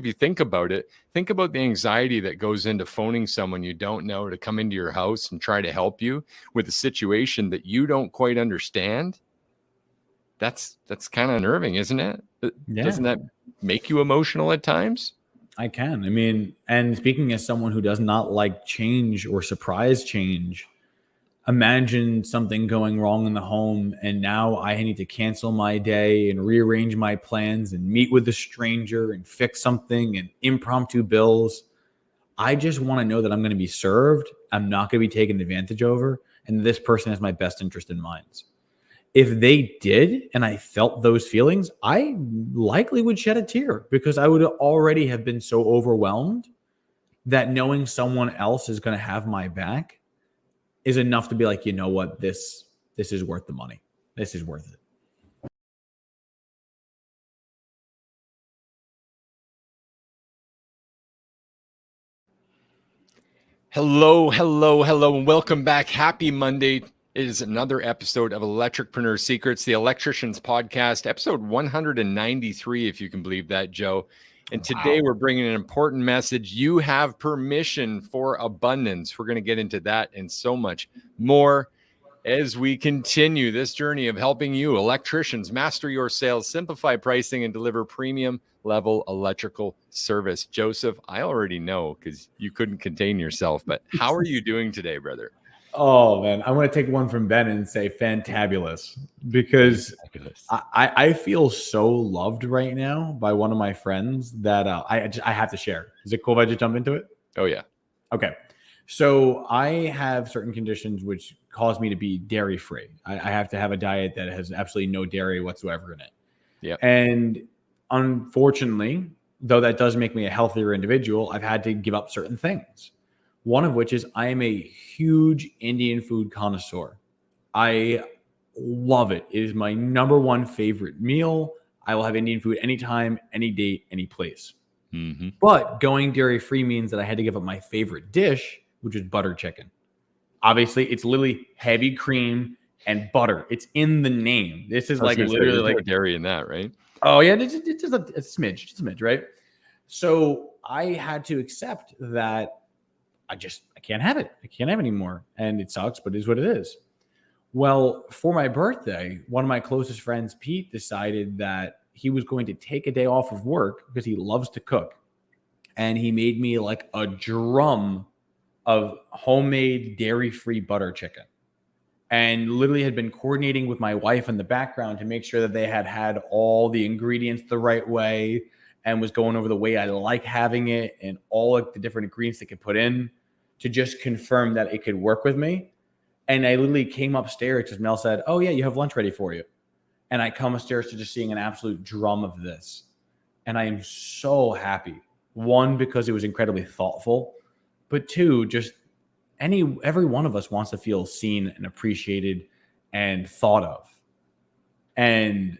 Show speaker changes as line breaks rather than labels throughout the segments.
if you think about it, think about the anxiety that goes into phoning someone you don't know to come into your house and try to help you with a situation that you don't quite understand. That's kind of unnerving, isn't it?
Yeah.
Doesn't that make you emotional at times?
I can. I mean, and speaking as someone who does not like change or surprise change, imagine something going wrong in the home and now I need to cancel my day and rearrange my plans and meet with a stranger and fix something and impromptu bills. I just want to know that I'm going to be served. I'm not going to be taken advantage over. And this person has my best interest in mind. If they did and I felt those feelings, I likely would shed a tear because I would already have been so overwhelmed that knowing someone else is going to have my back is enough to be like, you know what, this is worth the money. This is worth it.
Hello, and welcome back. Happy Monday. It is another episode of Electricpreneur Secrets, the Electricians podcast, episode 193, if you can believe that, Joe. And today we're bringing an important message. You have permission for abundance. We're going to get into that and so much more as we continue this journey of helping you, electricians, master your sales, simplify pricing, and deliver premium level electrical service. Joseph, I already know because you couldn't contain yourself, but how are you doing today, brother?
Oh, man. I want to take one from Ben and say fantabulous because I feel so loved right now by one of my friends that I have to share. Is it cool if I just jump into it?
Oh, yeah.
Okay. So I have certain conditions which cause me to be dairy free. I have to have a diet that has absolutely no dairy whatsoever in it.
Yeah.
And unfortunately, though that does make me a healthier individual, I've had to give up certain things. One of which is I am a huge Indian food connoisseur. I love it. It is my number one favorite meal. I will have Indian food anytime, any date, any place.
Mm-hmm.
But going dairy free means that I had to give up my favorite dish, which is butter chicken. Obviously, it's literally heavy cream and butter. It's in the name. This is like literally like
no dairy in that, right?
Oh yeah, it's just a smidge, right? So I had to accept that I can't have it. I can't have it anymore, and it sucks, but it is what it is. Well, for my birthday, one of my closest friends, Pete, decided that he was going to take a day off of work because he loves to cook, and he made me like a drum of homemade dairy-free butter chicken. And literally had been coordinating with my wife in the background to make sure that they had all the ingredients the right way and was going over the way I like having it and all of the different ingredients they could put in to just confirm that it could work with me. And I literally came upstairs because Mel said, "Oh yeah, you have lunch ready for you." And I come upstairs to just seeing an absolute drum of this. And I am so happy. One, because it was incredibly thoughtful, but two, just every one of us wants to feel seen and appreciated and thought of. And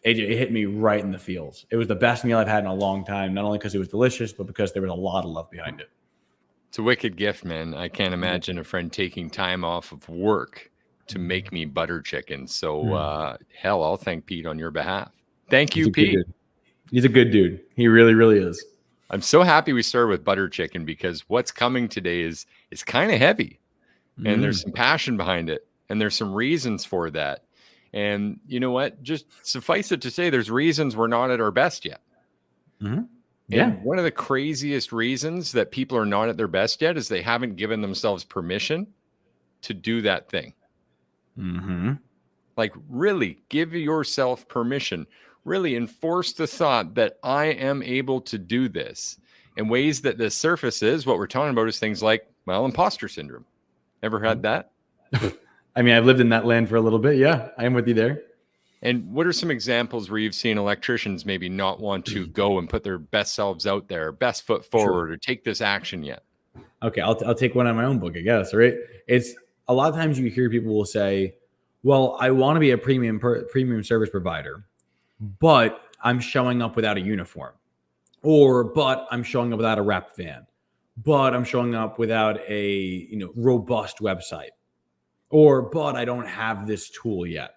it hit me right in the feels. It was the best meal I've had in a long time, not only because it was delicious, but because there was a lot of love behind it.
It's a wicked gift, man. I can't imagine a friend taking time off of work to make me butter chicken. So, hell, I'll thank Pete on your behalf. Thank you, Pete.
He's a good dude. He really, really is.
I'm so happy we started with butter chicken because what's coming today is kind of heavy, and there's some passion behind it, and there's some reasons for that. And you know what? Just suffice it to say, there's reasons we're not at our best yet.
Mm-hmm. Yeah.
And one of the craziest reasons that people are not at their best yet is they haven't given themselves permission to do that thing.
Mm-hmm.
Like, really give yourself permission. Really enforce the thought that I am able to do this in ways that the surface is. What we're talking about is things like, well, imposter syndrome. Ever had that?
I mean, I've lived in that land for a little bit. Yeah, I am with you there.
And what are some examples where you've seen electricians maybe not want to go and put their best selves out there, best foot forward, or take this action yet?
Okay, I'll take one out of my own book, I guess, right? It's a lot of times you hear people will say, well, I want to be a premium service provider, but I'm showing up without a uniform, but I'm showing up without a rep van, but I'm showing up without a robust website, but I don't have this tool yet.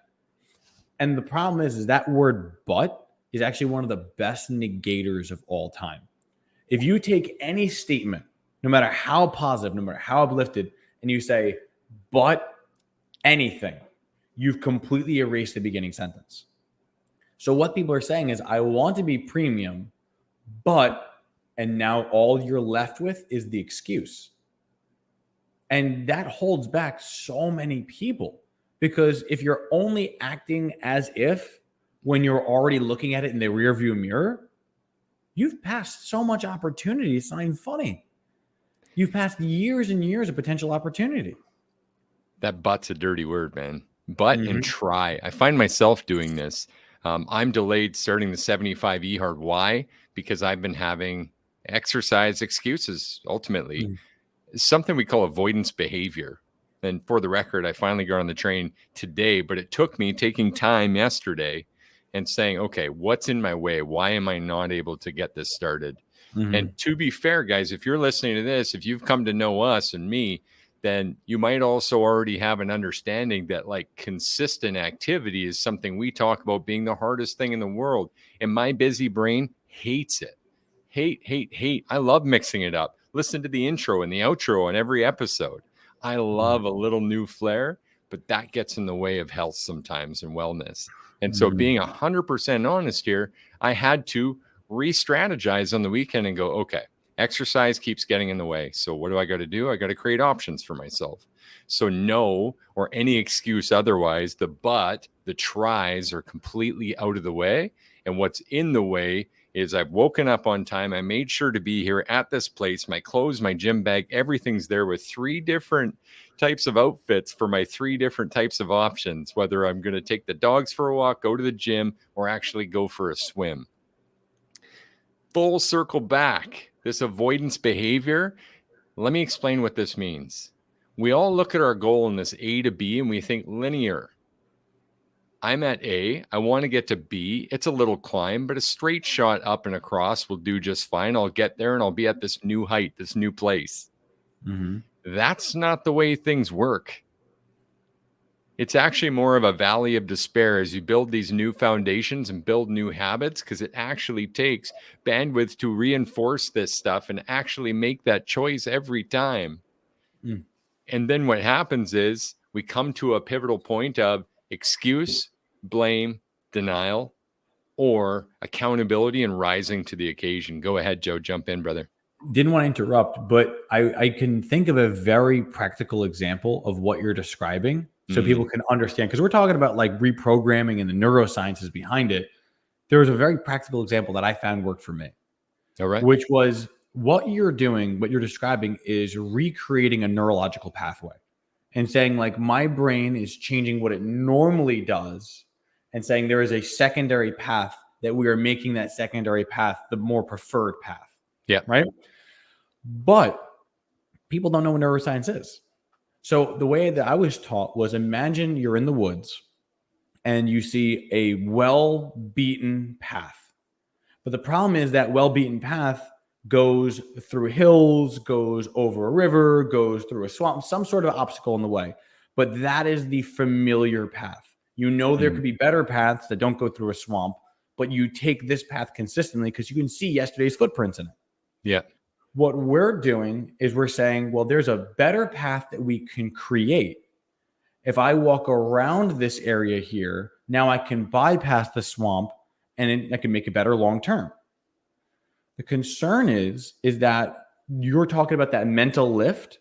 And the problem is that word "but" is actually one of the best negators of all time. If you take any statement, no matter how positive, no matter how uplifted, and you say, but anything, you've completely erased the beginning sentence. So what people are saying is, I want to be premium, but, and now all you're left with is the excuse. And that holds back so many people, because if you're only acting as if when you're already looking at it in the rearview mirror, you've passed so much opportunity. It's not even funny. You've passed years and years of potential opportunity.
That but's a dirty word, man. But and try. I find myself doing this. I'm delayed starting the 75E hard. Why? Because I've been having exercise excuses. Ultimately, something we call avoidance behavior. And for the record, I finally got on the train today, but it took me taking time yesterday and saying, okay, what's in my way? Why am I not able to get this started? And to be fair, guys, if you're listening to this, if you've come to know us and me, then you might also already have an understanding that like consistent activity is something we talk about being the hardest thing in the world. And my busy brain hates it. Hate. I love mixing it up. Listen to the intro and the outro on every episode. I love a little new flair, but that gets in the way of health sometimes and wellness. And so being 100% honest here, I had to re-strategize on the weekend and go, okay, exercise keeps getting in the way. So what do I got to do? I got to create options for myself. So no, or any excuse otherwise, the but, the tries are completely out of the way. And what's in the way is I've woken up on time. I made sure to be here at this place. My clothes, my gym bag, everything's there with 3 different types of outfits for my 3 different types of options, whether I'm going to take the dogs for a walk, go to the gym, or actually go for a swim. Full circle back, this avoidance behavior. Let me explain what this means. We all look at our goal in this A to B and we think linear. I'm at A, I want to get to B. It's a little climb, but a straight shot up and across will do just fine. I'll get there and I'll be at this new height, this new place. That's not the way things work. It's actually more of a valley of despair as you build these new foundations and build new habits, because it actually takes bandwidth to reinforce this stuff and actually make that choice every time. And then what happens is we come to a pivotal point of excuse, blame, denial, or accountability and rising to the occasion. Go ahead, Joe. Jump in, brother.
Didn't want to interrupt, but I can think of a very practical example of what you're describing so people can understand, because we're talking about like reprogramming and the neurosciences behind it. There was a very practical example that I found worked for me.
All right.
Which was what you're doing, what you're describing is recreating a neurological pathway and saying like my brain is changing what it normally does and saying there is a secondary path that we are making that secondary path the more preferred path.
Yeah.
Right. But people don't know what neuroscience is. So the way that I was taught was, imagine you're in the woods and you see a well-beaten path. But the problem is that well-beaten path goes through hills, goes over a river, goes through a swamp, some sort of obstacle in the way. But that is the familiar path. You know, there could be better paths that don't go through a swamp, but you take this path consistently because you can see yesterday's footprints in it.
Yeah.
What we're doing is we're saying, well, there's a better path that we can create. If I walk around this area here, now I can bypass the swamp and I can make it better long term. The concern is that you're talking about that mental lift.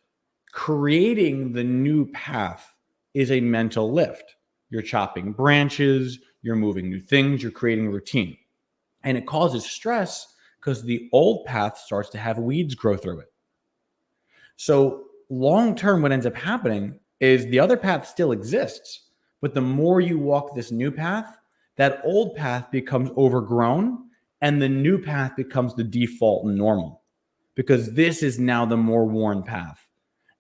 Creating the new path is a mental lift. You're chopping branches, you're moving new things, you're creating a routine. And it causes stress because the old path starts to have weeds grow through it. So long term, what ends up happening is the other path still exists, but the more you walk this new path, that old path becomes overgrown and the new path becomes the default and normal, because this is now the more worn path.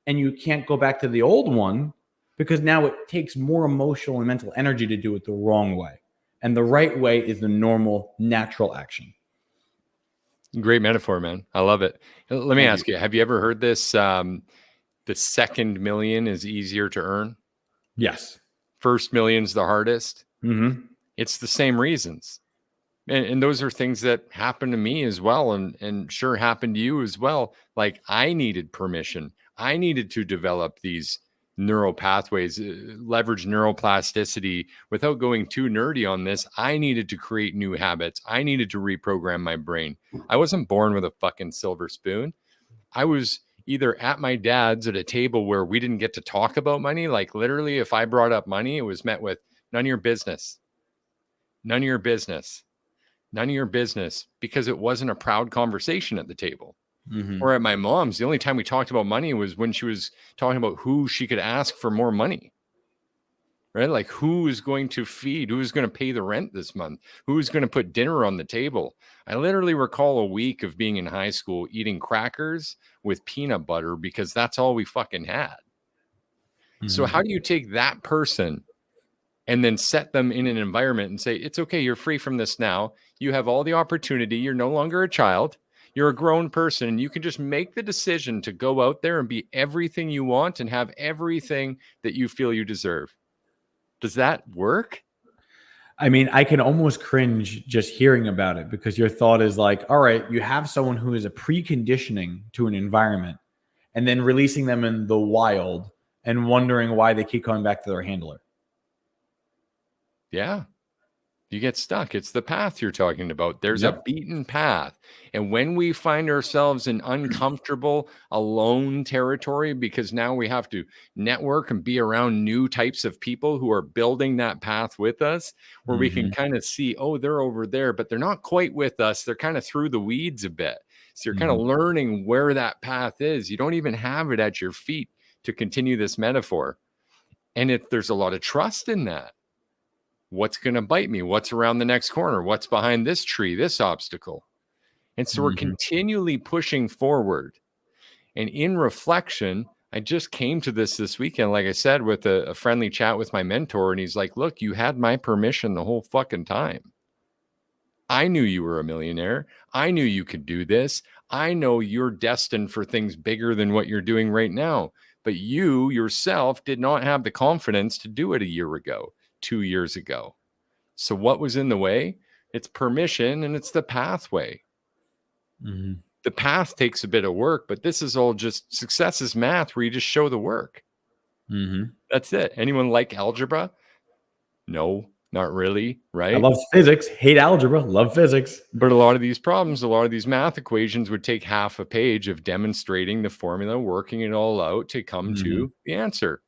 And you can't go back to the old one because now it takes more emotional and mental energy to do it the wrong way. And the right way is the normal, natural action.
Great metaphor, man. I love it. Let me ask you, have you ever heard this? The second million is easier to earn.
Yes.
First million's the hardest.
Mm-hmm.
It's the same reasons. And those are things that happen to me as well, and sure happened to you as well. Like, I needed permission. I needed to develop these neural pathways, leverage neuroplasticity. Without going too nerdy on this, I needed to create new habits. I needed to reprogram my brain. I wasn't born with a fucking silver spoon. I was either at my dad's at a table where we didn't get to talk about money. Like, literally, if I brought up money, it was met with none of your business, none of your business, none of your business, because it wasn't a proud conversation at the table.
Mm-hmm.
Or at my mom's, the only time we talked about money was when she was talking about who she could ask for more money, right? Like, who is going to feed, who is going to pay the rent this month, who is going to put dinner on the table. I literally recall a week of being in high school eating crackers with peanut butter because that's all we fucking had. So how do you take that person and then set them in an environment and say, it's okay, you're free from this now. You have all the opportunity. You're no longer a child. You're a grown person, and you can just make the decision to go out there and be everything you want and have everything that you feel you deserve. Does that work?
I mean, I can almost cringe just hearing about it, because your thought is like, all right, you have someone who is a preconditioning to an environment and then releasing them in the wild and wondering why they keep coming back to their handler.
Yeah. You get stuck. It's the path you're talking about. There's a beaten path. And when we find ourselves in uncomfortable, alone territory, because now we have to network and be around new types of people who are building that path with us, where we can kind of see, oh, they're over there, but they're not quite with us. They're kind of through the weeds a bit. So you're kind of learning where that path is. You don't even have it at your feet, to continue this metaphor. And there's a lot of trust in that. What's going to bite me? What's around the next corner? What's behind this tree, this obstacle? And so we're continually pushing forward. And in reflection, I just came to this weekend, like I said, with a friendly chat with my mentor. And he's like, look, you had my permission the whole fucking time. I knew you were a millionaire. I knew you could do this. I know you're destined for things bigger than what you're doing right now. But you yourself did not have the confidence to do it a year ago, 2 years ago. So what was in the way? It's permission, and it's the pathway. The path takes a bit of work, but this is all just success is math, where you just show the work. That's it. Anyone like algebra? No, not really, right?
I love physics, hate algebra, love physics.
But a lot of these problems, a lot of these math equations would take half a page of demonstrating the formula, working it all out to come to the answer.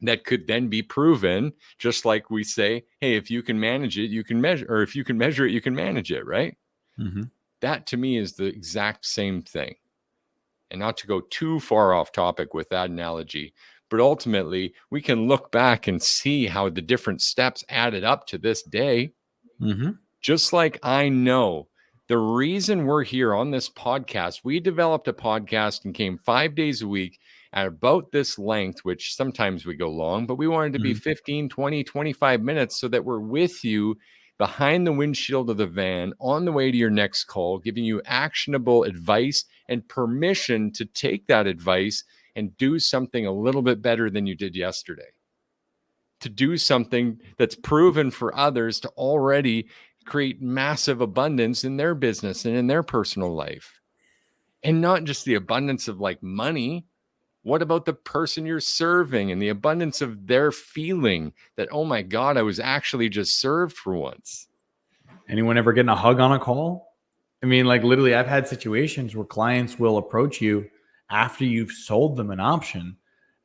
That could then be proven, just like we say, hey, if you can manage it, you can measure, or if you can measure it, you can manage it, right? That to me is the exact same thing. And not to go too far off topic with that analogy, but ultimately we can look back and see how the different steps added up to this day. Just like I know the reason we're here on this podcast, we developed a podcast and came 5 days a week at about this length, which sometimes we go long, but we wanted to be 15, 20, 25 minutes so that we're with you behind the windshield of the van on the way to your next call, giving you actionable advice and permission to take that advice and do something a little bit better than you did yesterday. To do something that's proven for others to already create massive abundance in their business and in their personal life. And not just the abundance of like money. What about the person you're serving and the abundance of their feeling that, oh my God, I was actually just served for once?
Anyone ever getting a hug on a call? I mean, like literally, I've had situations where clients will approach you after you've sold them an option,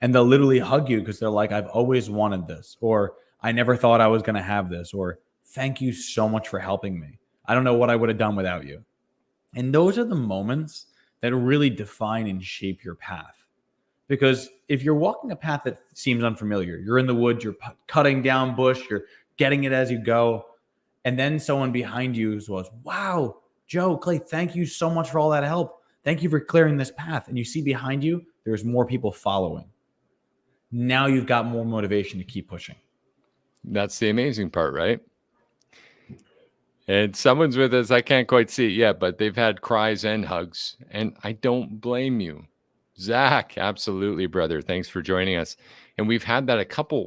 and they'll literally hug you because they're like, I've always wanted this, or I never thought I was going to have this, or thank you so much for helping me. I don't know what I would have done without you. And those are the moments that really define and shape your path. Because if you're walking a path that seems unfamiliar, you're in the woods, you're cutting down bush, you're getting it as you go, and then someone behind you goes, wow, Joe, Clay, thank you so much for all that help. Thank you for clearing this path. And you see behind you, there's more people following. Now you've got more motivation to keep pushing.
That's the amazing part, right? And someone's with us. I can't quite see it yet, but they've had cries and hugs. And I don't blame you. Zach, absolutely, brother. Thanks for joining us. And we've had that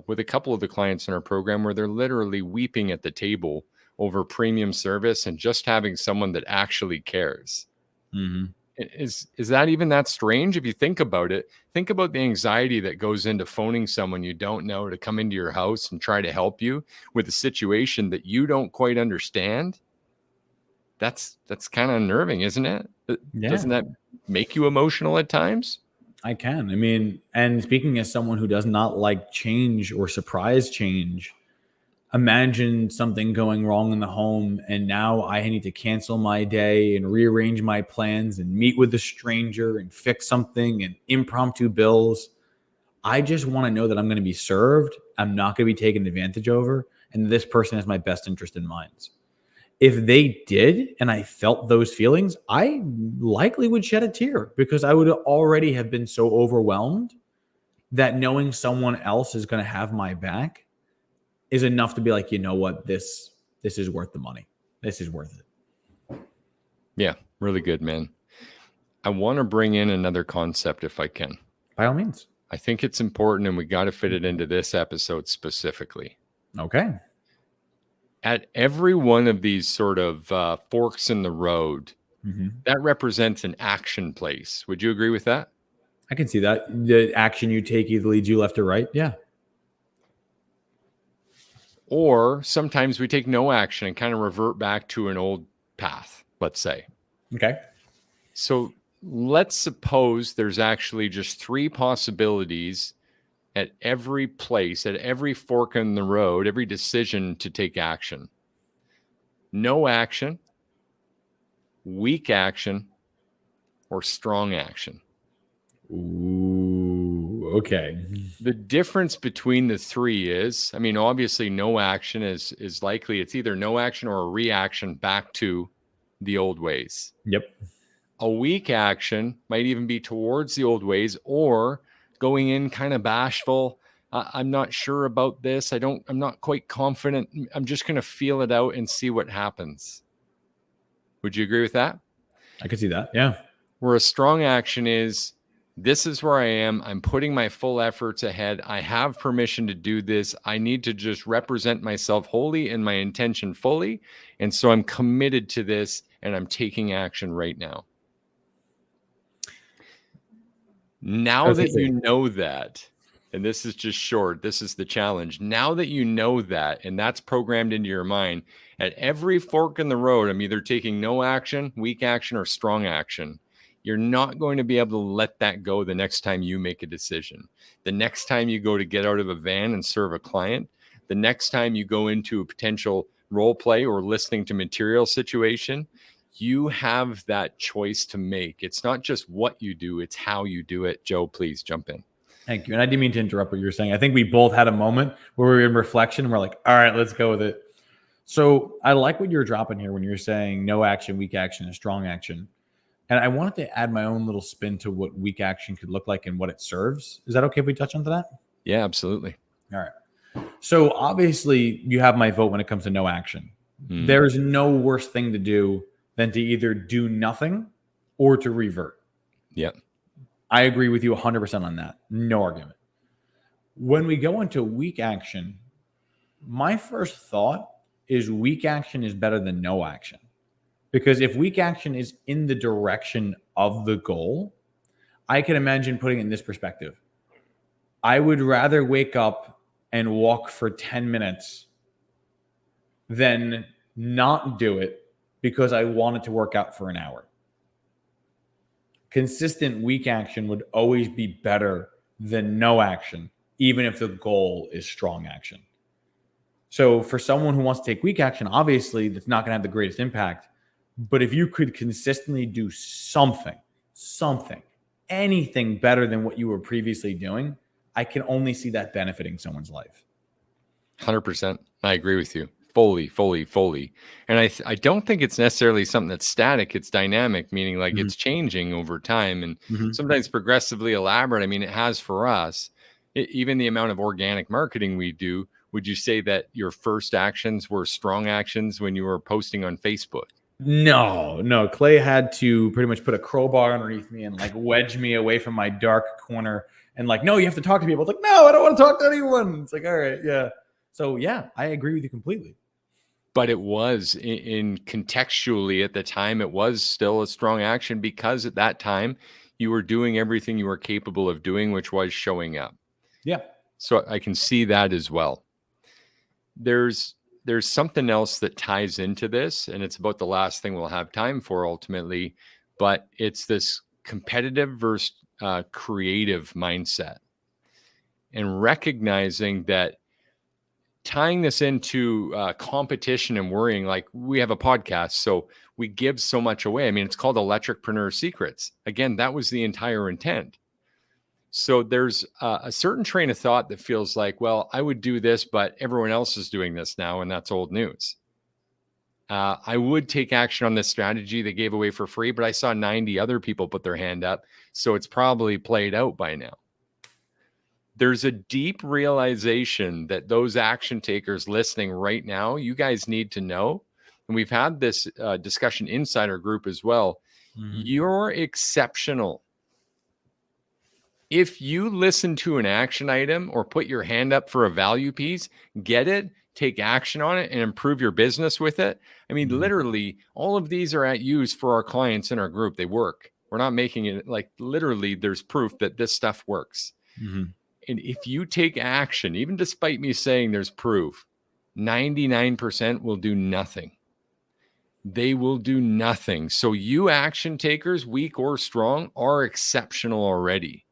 with a couple of the clients in our program where they're literally weeping at the table over premium service and just having someone that actually cares.
Mm-hmm.
Is that even that strange? If you think about it, think about the anxiety that goes into phoning someone you don't know to come into your house and try to help you with a situation that you don't quite understand. That's kind of unnerving, isn't it?
Yeah.
Doesn't that make you emotional at times?
I can. I mean, and speaking as someone who does not like change or surprise change, imagine something going wrong in the home and now I need to cancel my day and rearrange my plans and meet with a stranger and fix something and impromptu bills. I just want to know that I'm going to be served. I'm not going to be taken advantage over. And this person has my best interest in mind. If they did and I felt those feelings, I likely would shed a tear because I would already have been so overwhelmed that knowing someone else is going to have my back is enough to be like, you know what, this is worth the money. This is worth it.
Yeah, really good, man. I want to bring in another concept if I can.
By all means.
I think it's important and we got to fit it into this episode specifically.
Okay.
At every one of these sort of forks in the road, that represents an action place. Would you agree with that?
I can see that. The action you take either leads you left or right. Yeah.
Or sometimes we take no action and kind of revert back to an old path, let's say.
Okay.
So let's suppose there's actually just 3 possibilities at every place, at every fork in the road, every decision to take action. No action, weak action, or strong action.
Ooh, okay.
The difference between the 3 is, I mean, obviously no action is likely. It's either no action or a reaction back to the old ways.
Yep.
A weak action might even be towards the old ways or going in kind of bashful. I'm not sure about this. I'm not quite confident. I'm just going to feel it out and see what happens. Would you agree with that?
I can see that. Yeah.
Where a strong action is, this is where I am. I'm putting my full efforts ahead. I have permission to do this. I need to just represent myself wholly and my intention fully. And so I'm committed to this and I'm taking action right now. Now that you know that, and this is just short, this is the challenge. Now that you know that, and that's programmed into your mind, at every fork in the road, I'm either taking no action, weak action, or strong action. You're not going to be able to let that go the next time you make a decision. The next time you go to get out of a van and serve a client, the next time you go into a potential role play or listening to material situation, you have that choice to make. It's not just what you do, it's how you do it. Joe, please jump in.
Thank you. And I didn't mean to interrupt what you were saying. I think we both had a moment where we were in reflection and we're like, all right, let's go with it. So I like what you're dropping here when you're saying no action, weak action, and strong action. And I wanted to add my own little spin to what weak action could look like and what it serves. Is that okay if we touch on that?
Yeah, absolutely.
All right. So obviously you have my vote when it comes to no action. There's no worse thing to do than to either do nothing or to revert.
Yep.
I agree with you 100% on that. No argument. When we go into weak action, my first thought is weak action is better than no action. Because if weak action is in the direction of the goal, I can imagine putting it in this perspective. I would rather wake up and walk for 10 minutes than not do it because I wanted to work out for an hour. Consistent weak action would always be better than no action, even if the goal is strong action. So for someone who wants to take weak action, obviously that's not going to have the greatest impact. But if you could consistently do something, anything better than what you were previously doing, I can only see that benefiting someone's life.
100%. I agree with you. Fully. And I don't think it's necessarily something that's static. It's dynamic, meaning like it's changing over time and sometimes progressively elaborate. I mean, it has for us, even the amount of organic marketing we do. Would you say that your first actions were strong actions when you were posting on Facebook?
No. Clay had to pretty much put a crowbar underneath me and like wedge me away from my dark corner and like, no, you have to talk to people. It's like, no, I don't want to talk to anyone. It's like, all right, yeah. So yeah, I agree with you completely.
But it was in contextually at the time, it was still a strong action because at that time you were doing everything you were capable of doing, which was showing up.
Yeah.
So I can see that as well. There's something else that ties into this, and it's about the last thing we'll have time for ultimately, but it's this competitive versus creative mindset, and recognizing that, tying this into competition and worrying. Like, we have a podcast, so we give so much away. I mean, it's called Electricpreneur Secrets. Again, that was the entire intent. So there's a certain train of thought that feels like, well, I would do this, but everyone else is doing this now, and that's old news. I would take action on this strategy they gave away for free, but I saw 90 other people put their hand up, so it's probably played out by now. There's a deep realization that those action takers listening right now, you guys need to know, and we've had this discussion inside our group as well. You're exceptional. If you listen to an action item or put your hand up for a value piece, get it, take action on it, and improve your business with it. I mean, literally, all of these are at use for our clients in our group. They work. We're not making it, like, literally, there's proof that this stuff works. And if you take action, even despite me saying there's proof, 99% will do nothing. They will do nothing. So you action takers, weak or strong, are exceptional already.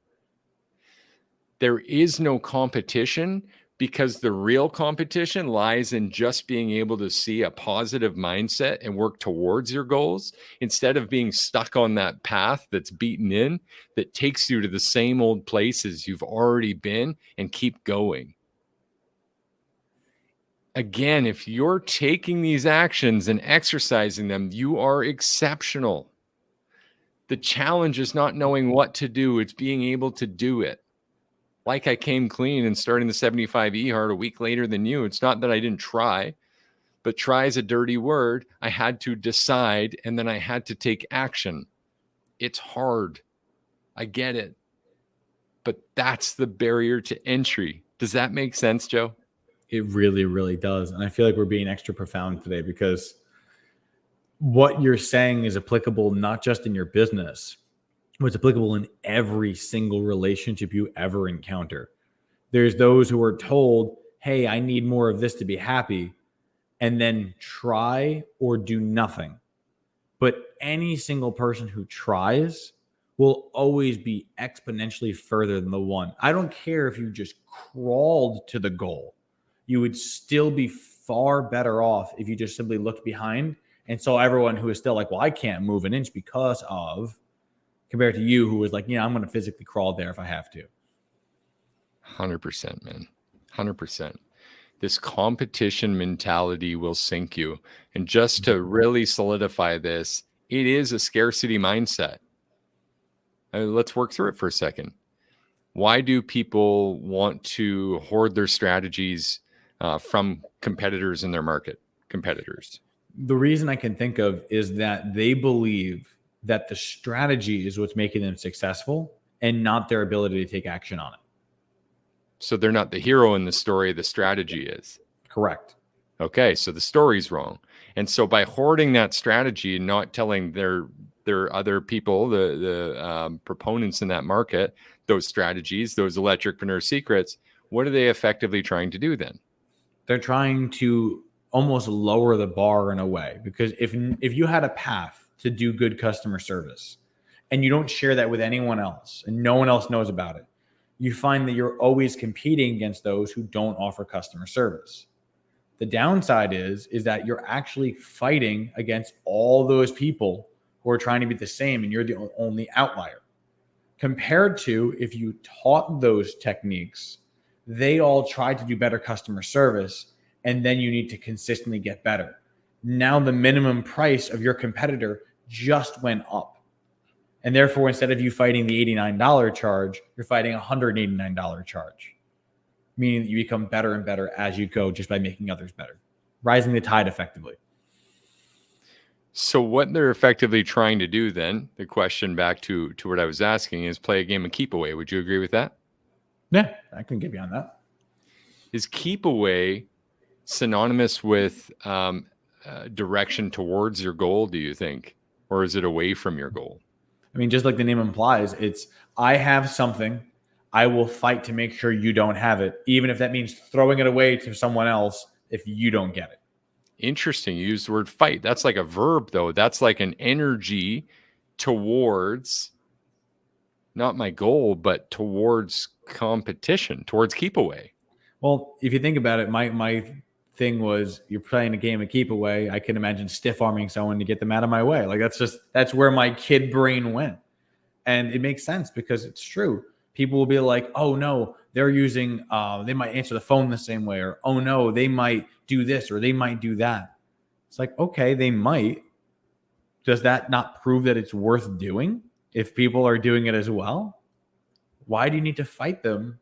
There is no competition, because the real competition lies in just being able to see a positive mindset and work towards your goals, instead of being stuck on that path that's beaten in, that takes you to the same old places you've already been, and keep going. Again, if you're taking these actions and exercising them, you are exceptional. The challenge is not knowing what to do, it's being able to do it. Like, I came clean and starting the 75 E-Hard a week later than you. It's not that I didn't try, but try is a dirty word. I had to decide, and then I had to take action. It's hard. I get it. But that's the barrier to entry. Does that make sense, Joe?
It really, really does. And I feel like we're being extra profound today, because what you're saying is applicable not just in your business, but it's applicable in every single relationship you ever encounter. There's those who are told, hey, I need more of this to be happy, and then try or do nothing. But any single person who tries will always be exponentially further than the one. I don't care if you just crawled to the goal. You would still be far better off if you just simply looked behind and saw everyone who is still like, well, I can't move an inch because of, compared to you who was like, yeah, I'm going to physically crawl there if I have to.
100%, man. 100%. This competition mentality will sink you. And just to really solidify this, it is a scarcity mindset. Let's work through it for a second. Why do people want to hoard their strategies from competitors in their market? Competitors.
The reason I can think of is that they believe that the strategy is what's making them successful, and not their ability to take action on it.
So they're not the hero in the story, the strategy is.
Correct.
Okay, so the story's wrong. And so by hoarding that strategy and not telling their other people, the proponents in that market, those strategies, those Electricpreneur secrets, what are they effectively trying to do then?
They're trying to almost lower the bar in a way, because if you had a path to do good customer service and you don't share that with anyone else and no one else knows about it, you find that you're always competing against those who don't offer customer service. The downside is that you're actually fighting against all those people who are trying to be the same, and you're the only outlier. Compared to if you taught those techniques, they all tried to do better customer service, and then you need to consistently get better. Now the minimum price of your competitor just went up. And therefore, instead of you fighting the $89 charge, you're fighting a $189 charge, meaning that you become better and better as you go, just by making others better, rising the tide effectively.
So what they're effectively trying to do then, the question back to what I was asking, is play a game of keep away. Would you agree with that?
Yeah, I can get beyond that.
Is keep away synonymous with direction towards your goal, do you think? Or is it away from your goal?
I mean, just like the name implies, it's I have something. I will fight to make sure you don't have it, even if that means throwing it away to someone else if you don't get it.
Interesting. You use the word fight. That's like a verb, though. That's like an energy towards not my goal, but towards competition, towards keep away.
Well, if you think about it, my thing was you're playing a game of keep away. I can imagine stiff arming someone to get them out of my way. Like that's where my kid brain went. And it makes sense because it's true. People will be like, oh no, they're using, they might answer the phone the same way, or oh no, they might do this or they might do that. It's like, okay, they might. Does that not prove that it's worth doing if people are doing it as well? Why do you need to fight them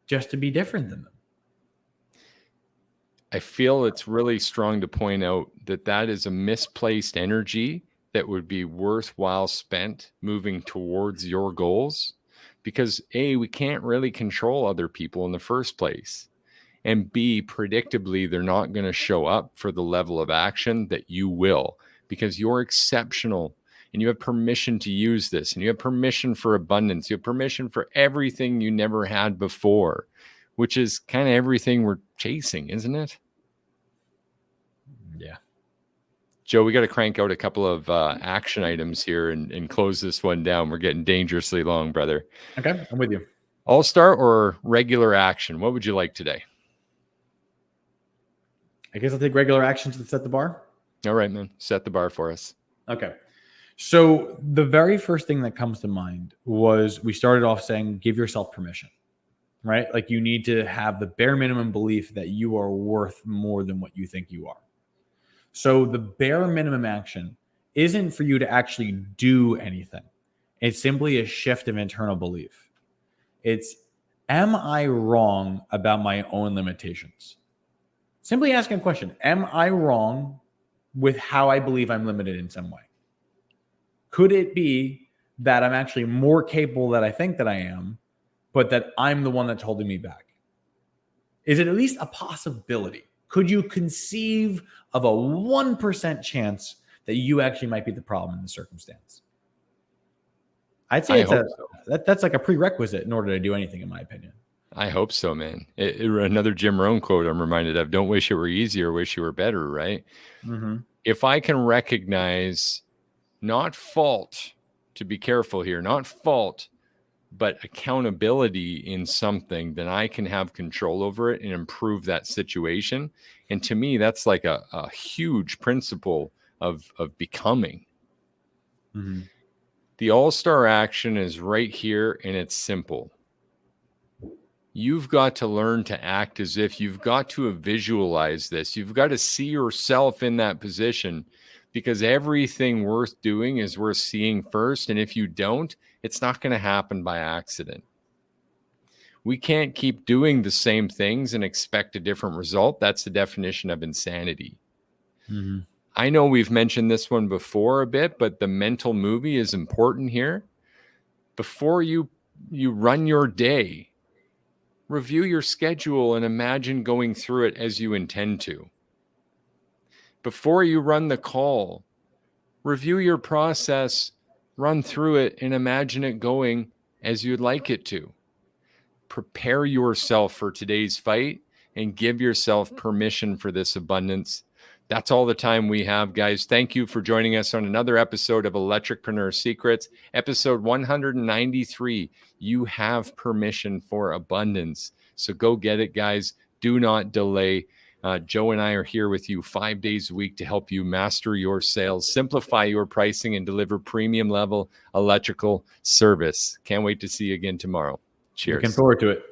just to be different than them?
I feel it's really strong to point out that that is a misplaced energy that would be worthwhile spent moving towards your goals, because A, we can't really control other people in the first place, and B, predictably, they're not going to show up for the level of action that you will, because you're exceptional and you have permission to use this, and you have permission for abundance. You have permission for everything you never had before, which is kind of everything we're chasing, isn't it?
Yeah.
Joe, we got to crank out a couple of action items here and close this one down. We're getting dangerously long, brother.
Okay, I'm with you.
All-star or regular action? What would you like today?
I guess I'll take regular action to set the bar.
All right, man. Set the bar for us.
Okay. So the very first thing that comes to mind was we started off saying, give yourself permission, right? Like you need to have the bare minimum belief that you are worth more than what you think you are. So the bare minimum action isn't for you to actually do anything. It's simply a shift of internal belief. It's, am I wrong about my own limitations? Simply asking a question, am I wrong with how I believe I'm limited in some way? Could it be that I'm actually more capable than I think that I am, but that I'm the one that's holding me back? Is it at least a possibility? Could you conceive of a 1% chance that you actually might be the problem in the circumstance? I'd say that's like a prerequisite in order to do anything, in my opinion.
I hope so, man. Another Jim Rohn quote I'm reminded of: don't wish it were easier, wish you were better, right?
Mm-hmm.
If I can recognize not fault, to be careful here, not fault, but accountability in something, then I can have control over it and improve that situation. And to me, that's like a huge principle of becoming.
Mm-hmm.
The all-star action is right here, and it's simple. You've got to learn to act as if you've got to visualize this. You've got to see yourself in that position, because everything worth doing is worth seeing first. And if you don't, it's not going to happen by accident. We can't keep doing the same things and expect a different result. That's the definition of insanity.
Mm-hmm.
I know we've mentioned this one before a bit, but the mental movie is important here. Before you run your day, review your schedule and imagine going through it as you intend to. Before you run the call, review your process, run through it, and imagine it going as you'd like it to. Prepare yourself for today's fight and give yourself permission for this abundance. That's all the time we have, guys. Thank you for joining us on another episode of Electricpreneur Secrets, episode 193. You have permission for abundance. So go get it, guys. Do not delay. Joe and I are here with you 5 days a week to help you master your sales, simplify your pricing, and deliver premium level electrical service. Can't wait to see you again tomorrow. Cheers.
Looking forward to it.